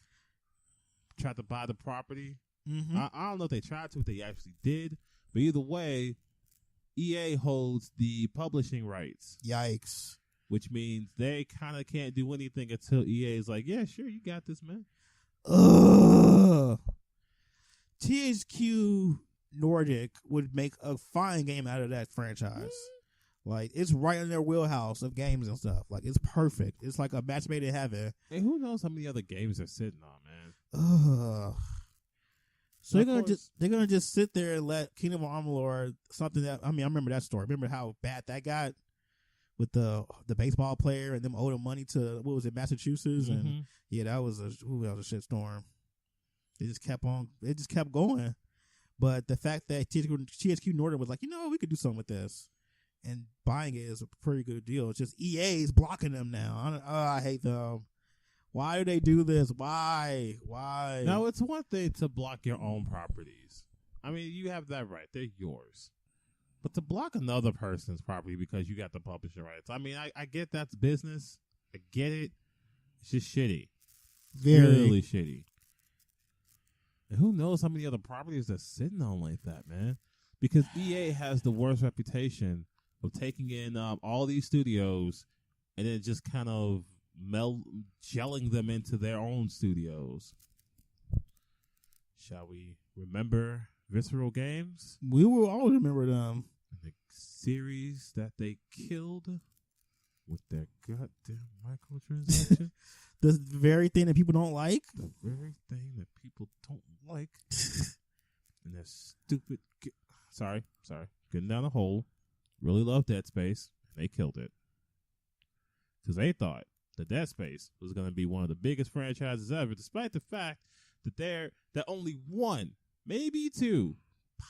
tried to buy the property. Mm-hmm. I don't know if they tried to, if they actually did, but either way, EA holds the publishing rights. Yikes. Which means they kind of can't do anything until EA is like, yeah, sure, you got this, man. Ugh. THQ Nordic would make a fine game out of that franchise. Mm-hmm. Like, it's right in their wheelhouse of games and stuff. Like, it's perfect. It's like a match made in heaven. And who knows how many other games they're sitting on, man. Ugh. So they're gonna just sit there and let Kingdom of Amalur, something that I remember that story. Remember how bad that got with the baseball player and them owed him money to Massachusetts, mm-hmm. and yeah, that was a shitstorm. It just kept going. But the fact that THQ Nordic was like, we could do something with this, and buying it is a pretty good deal. It's just EA's blocking them now. I hate them. Why do they do this? Why? Now, it's one thing to block your own properties. I mean, you have that right. They're yours. But to block another person's property because you got the publishing rights, I mean, I get that's business. I get it. It's just shitty. Really shitty. And who knows how many other properties they're sitting on like that, man? Because EA has the worst reputation of taking in all these studios and then just kind of gelling them into their own studios. Shall we remember Visceral Games? We will always remember them. The series that they killed with their goddamn microtransactions. The very thing that people don't like. The very thing that people don't like. And their stupid... Sorry. Getting down a hole. Really love Dead Space. And they killed it. Because they thought that Dead Space was going to be one of the biggest franchises ever, despite the fact that only one, maybe two,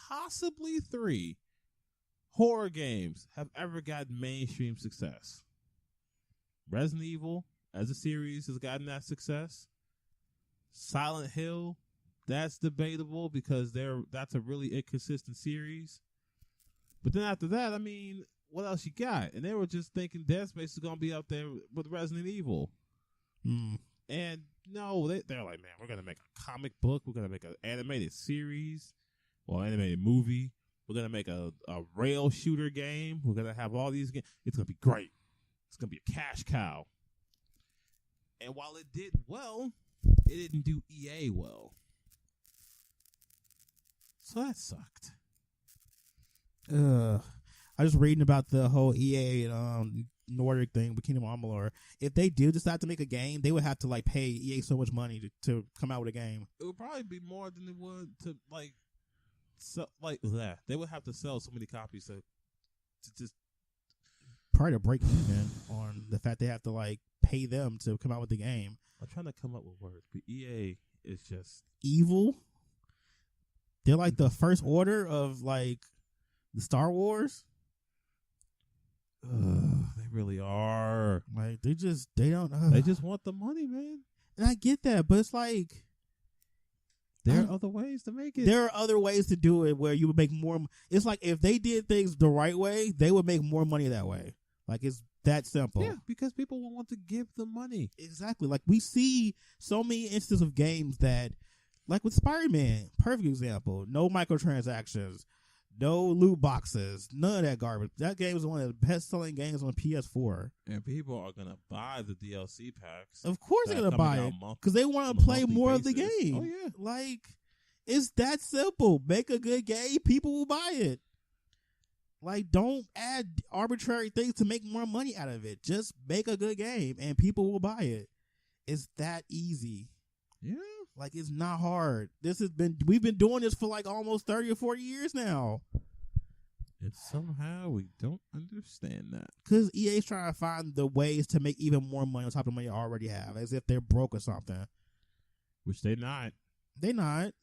possibly three horror games have ever gotten mainstream success. Resident Evil, as a series, has gotten that success. Silent Hill, that's debatable because that's a really inconsistent series. But then after that, I mean, what else you got? And they were just thinking Dead Space is going to be up there with Resident Evil. And no, they're like, man, we're going to make a comic book. We're going to make an animated series or animated movie. We're going to make a rail shooter game. We're going to have all these games. It's going to be great. It's going to be a cash cow. And while it did well, it didn't do EA well. So that sucked. I was reading about the whole EA Nordic thing with Kingdom of Amalur. If they do decide to make a game, they would have to pay EA so much money to come out with a game. It would probably be more than it would to that. They would have to sell so many copies to just probably to break even on the fact they have to pay them to come out with the game. I'm trying to come up with words, but EA is just evil. They're like the first order of like the Star Wars. They really are. Like they don't. They just want the money, man. And I get that, but it's like there are other ways to make it. There are other ways to do it where you would make more. It's like if they did things the right way, they would make more money that way. Like it's that simple. Yeah, because people will want to give the money. Exactly. Like we see so many instances of games that, like with Spider-Man, perfect example. No microtransactions, no loot boxes, none of that garbage. That game is one of the best-selling games on PS4. And people are going to buy the DLC packs. Of course they're going to buy it because they want to play more of the game. Oh, yeah. Like, it's that simple. Make a good game, people will buy it. Like, don't add arbitrary things to make more money out of it. Just make a good game and people will buy it. It's that easy. Yeah. Like, it's not hard. We've been doing this for like almost 30 or 40 years now. And somehow we don't understand that. Because EA's trying to find the ways to make even more money on top of the money they already have, as if they're broke or something. Which they're not. They're not.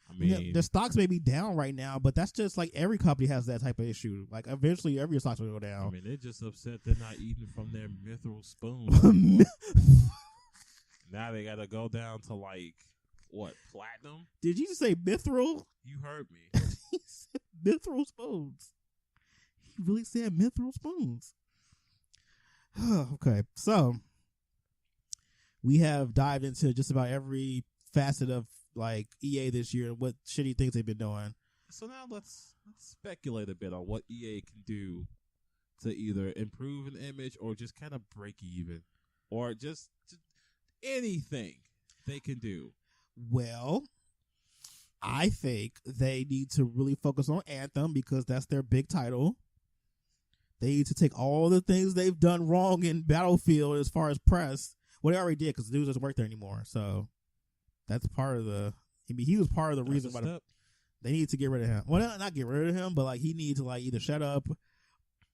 I mean, the stocks may be down right now, but that's just like every company has that type of issue. Like eventually, every stocks will go down. I mean, they're just upset they're not eating from their mithril spoon. Now they got to go down to like what, platinum? Did you say mithril? You heard me. He said mithril spoons. He really said mithril spoons. Okay, so we have dived into just about every facet of like EA this year and what shitty things they've been doing. So now let's speculate a bit on what EA can do to either improve an image or just kind of break even, or just anything they can do. Well, I think they need to really focus on Anthem because that's their big title. They need to take all the things they've done wrong in Battlefield as far as press. Well, they already did because the dude doesn't work there anymore. So that's part of the. I mean, he was part of the reason why they need to get rid of him. Well, not get rid of him, but like he needs to like either shut up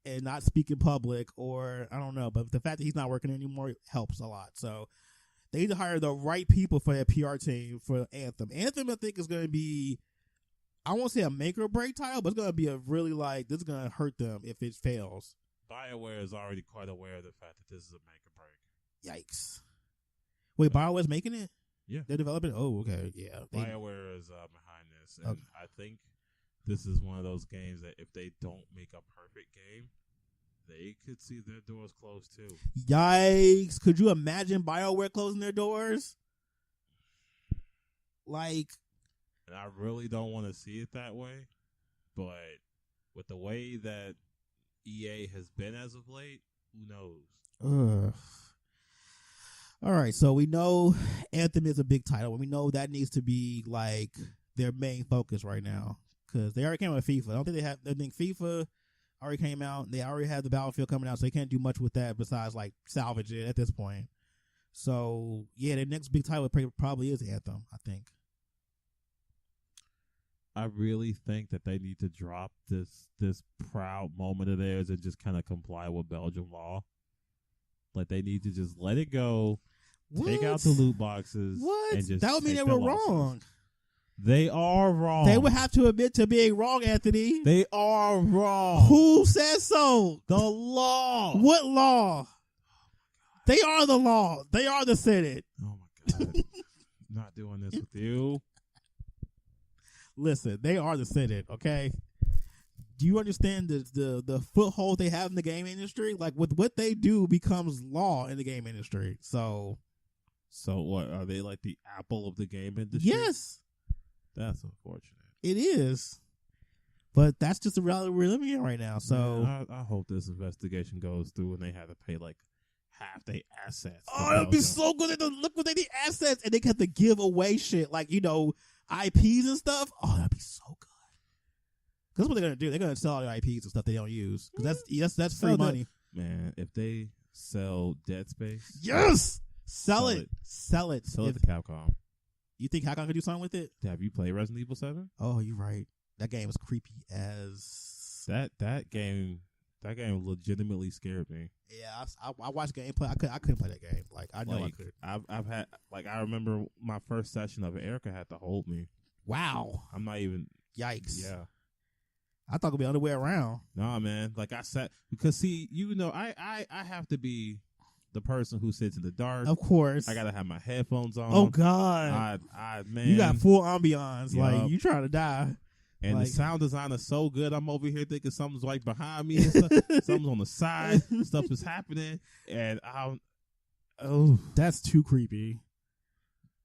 and not speak in public, or I don't know. But the fact that he's not working anymore helps a lot. So they need to hire the right people for their PR team for Anthem. Anthem, I think, is going to be, I won't say a make or break title, but it's going to be a really like, this is going to hurt them if it fails. BioWare is already quite aware of the fact that this is a make or break. Yikes. Wait, BioWare's making it? Yeah. They're developing it? Oh, okay. Yeah. BioWare is behind this. And I think this is one of those games that if they don't make a perfect game, they could see their doors closed too. Yikes. Could you imagine BioWare closing their doors? Like. And I really don't want to see it that way. But with the way that EA has been as of late, who knows? Ugh. All right, so we know Anthem is a big title, and we know that needs to be like their main focus right now because they already came out with FIFA. I don't think they have. I think FIFA already came out. They already have the Battlefield coming out, so they can't do much with that besides like salvage it at this point. So yeah, the next big title probably is Anthem. I think. I really think that they need to drop this proud moment of theirs and just kind of comply with Belgian law. Like they need to just let it go. What? Take out the loot boxes. What? And just that would mean they were wrong. They are wrong. They would have to admit to being wrong, Anthony. They are wrong. Who says so? The law. What law? They are the law. They are the Senate. Oh my God. I'm not doing this with you. Listen, they are the Senate, okay? Do you understand the foothold they have in the game industry? Like, with what they do becomes law in the game industry. So what? Are they like the Apple of the game industry? Yes. That's unfortunate. It is. But that's just the reality we're living in right now. So Man, I hope this investigation goes through and they have to pay like half their assets. Oh, that'd be so good. They liquidate the assets and they have to give away shit like, you know, IPs and stuff. Oh, that'd be so good. Because what they're gonna do, they're gonna sell all the IPs and stuff they don't use. Because that's free money. Man, if they sell Dead Space, yes, sell it. Sell it to Capcom. You think Capcom could do something with it? Have you played Resident Evil 7? Oh, you're right. That game was creepy as that game That game legitimately scared me. Yeah, I watched gameplay. I couldn't play that game. Like I know I could. I've had I remember my first session of it. Erica had to hold me. Wow. I'm not even. Yikes. Yeah. I thought it'd be the other way around. Nah, man. Like I said, because see, I have to be the person who sits in the dark. Of course. I gotta have my headphones on. Oh God. Man. You got full ambiance. Yep. Like you trying to die. And like, the sound design is so good. I'm over here thinking something's like behind me and stuff. Something's on the side. Stuff is happening. And that's too creepy.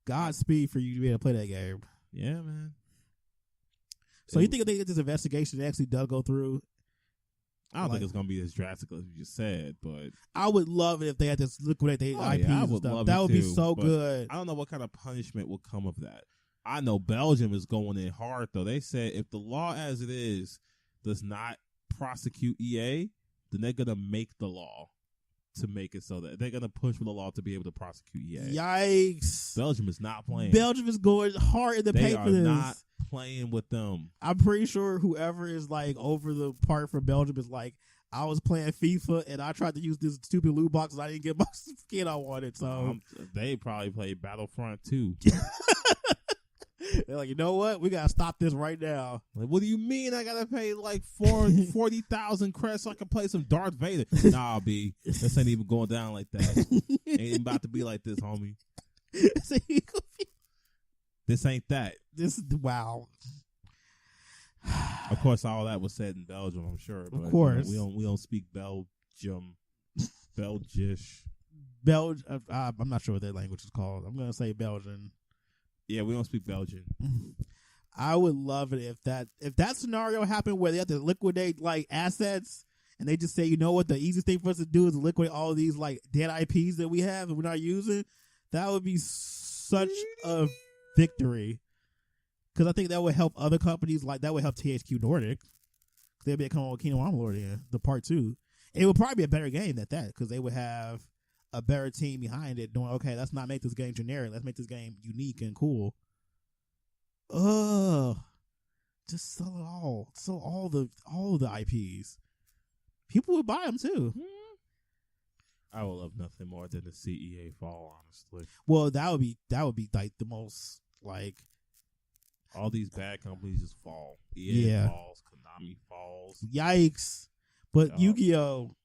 Godspeed for you to be able to play that game. Yeah, man. So you think if they get this investigation, it actually does go through? I don't think it's going to be as drastic as you just said, but I would love it if they had to liquidate their IPs I and would stuff. love That it would be too, so but good. I don't know what kind of punishment will come of that. I know Belgium is going in hard, though. They said if the law as it is does not prosecute EA, then they're going to make the law to make it so that they're going to push for the law to be able to prosecute EA. Yikes. Belgium is not playing. Belgium is going hard in the paint for this. They are not playing with them. I'm pretty sure whoever is like over the part for Belgium is like, I was playing FIFA and I tried to use this stupid loot box and I didn't get my skin I wanted. So they probably played Battlefront too. They're like, you know what? We gotta stop this right now. Like, what do you mean? I gotta pay like 40,000 credits so I can play some Darth Vader? Nah, B, this ain't even going down like that. Ain't about to be like this, homie. This ain't that. Wow. Of course, all that was said in Belgium, I'm sure. But, of course, we don't speak Belgium, Belgish. I'm not sure what their language is called. I'm gonna say Belgian. Yeah, we don't speak Belgian. I would love it if that scenario happened where they have to liquidate like assets and they just say, you know what, the easiest thing for us to do is liquidate all of these like dead IPs that we have and we're not using. That would be such a victory. Because I think that would help other companies, like that would help THQ Nordic. They'd be coming with Kingdom Armlord in the part 2. It would probably be a better game than that because they would have a better team behind it doing, okay, let's not make this game generic. Let's make this game unique and cool. Just sell it all. Sell all the IPs. People would buy them too. I would love nothing more than to see EA fall, honestly. Well, that would be like the most like all these bad companies just fall. EA falls, Konami falls. Yikes. But Yu-Gi-Oh!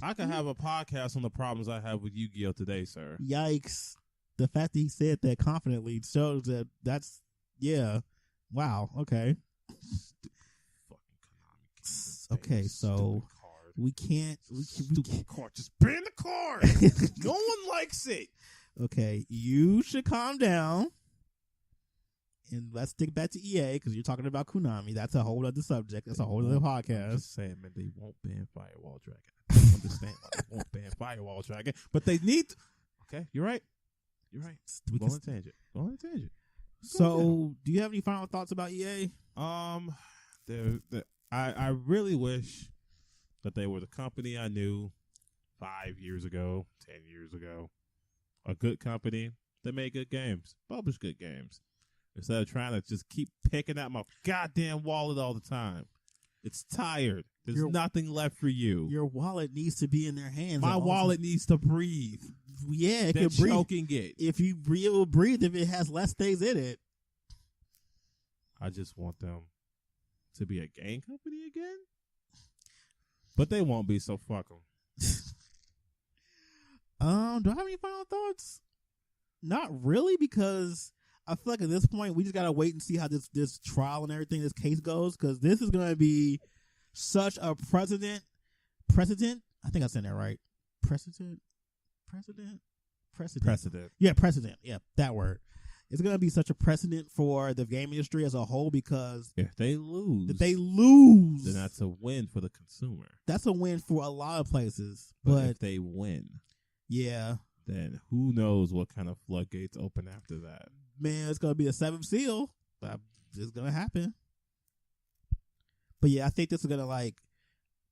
I could have a podcast on the problems I have with Yu-Gi-Oh! Today, sir. Yikes. The fact that he said that confidently shows that that's, yeah. Wow. Okay. Fucking Konami. Okay, so we can't. Stupid card. Just ban the card. No one likes it. Okay, you should calm down. And let's stick back to EA because you're talking about Konami. That's a whole other subject. That's a whole other podcast. I'm just saying, man, they won't ban Firewall Dragon. I don't understand why they won't ban Firewall Dragon, but they need to. Okay, you're right. You're right. Go on a tangent. So, do you have any final thoughts about EA? I really wish that they were the company I knew 5 years ago, 10 years ago. A good company that made good games, publish good games. Instead of trying to just keep picking at my goddamn wallet all the time. It's tired. There's nothing left for you. Your wallet needs to be in their hands. My wallet needs to breathe. Yeah, it can breathe. Choking it. If you breathe, it will breathe if it has less things in it. I just want them to be a game company again. But they won't be, so fuck them. Do I have any final thoughts? Not really, because I feel like at this point we just gotta wait and see how this trial and everything, this case goes, because this is gonna be such a precedent. I think I said that right. Precedent. Yeah, precedent. Yeah, that word. It's gonna be such a precedent for the game industry as a whole because if they lose, then that's a win for the consumer. That's a win for a lot of places. But if they win, yeah, then who knows what kind of floodgates open after that. Man, it's going to be a 7th seal. It's going to happen. But yeah, I think this is going to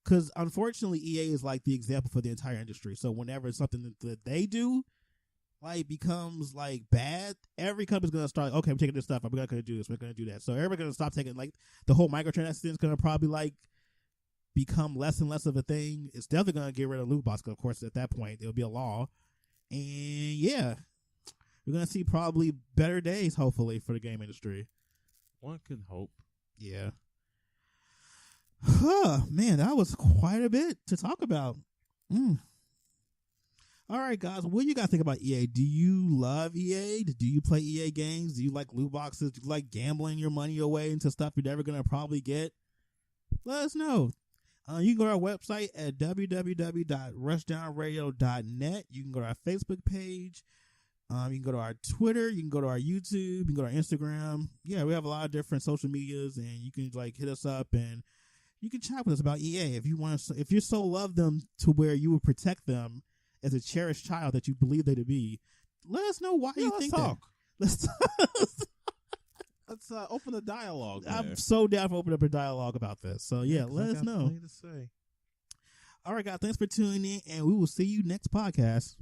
because unfortunately EA is like the example for the entire industry. So whenever something that they do becomes bad, every company's going to start, okay, we're taking this stuff. We're going to do this. We're going to do that. So everybody's going to stop taking the whole microtransaction is going to probably become less and less of a thing. It's definitely going to get rid of loot boxes. Of course, at that point, there'll be a law. And yeah, we're going to see probably better days, hopefully, for the game industry. One can hope. Yeah. Man, that was quite a bit to talk about. All right, guys. What do you guys think about EA? Do you love EA? Do you play EA games? Do you like loot boxes? Do you like gambling your money away into stuff you're never going to probably get? Let us know. You can go to our website at www.rushdownradio.net. You can go to our Facebook page. You can go to our Twitter. You can go to our YouTube. You can go to our Instagram. Yeah, we have a lot of different social medias, and you can like hit us up and you can chat with us about EA if you want. If you so love them to where you would protect them as a cherished child that you believe they to be. Let us know why you think talk. That. Let's talk. Let's open a dialogue. I'm so down for opening up a dialogue about this. So yeah, let us know. To say. All right, guys. Thanks for tuning in, and we will see you next podcast.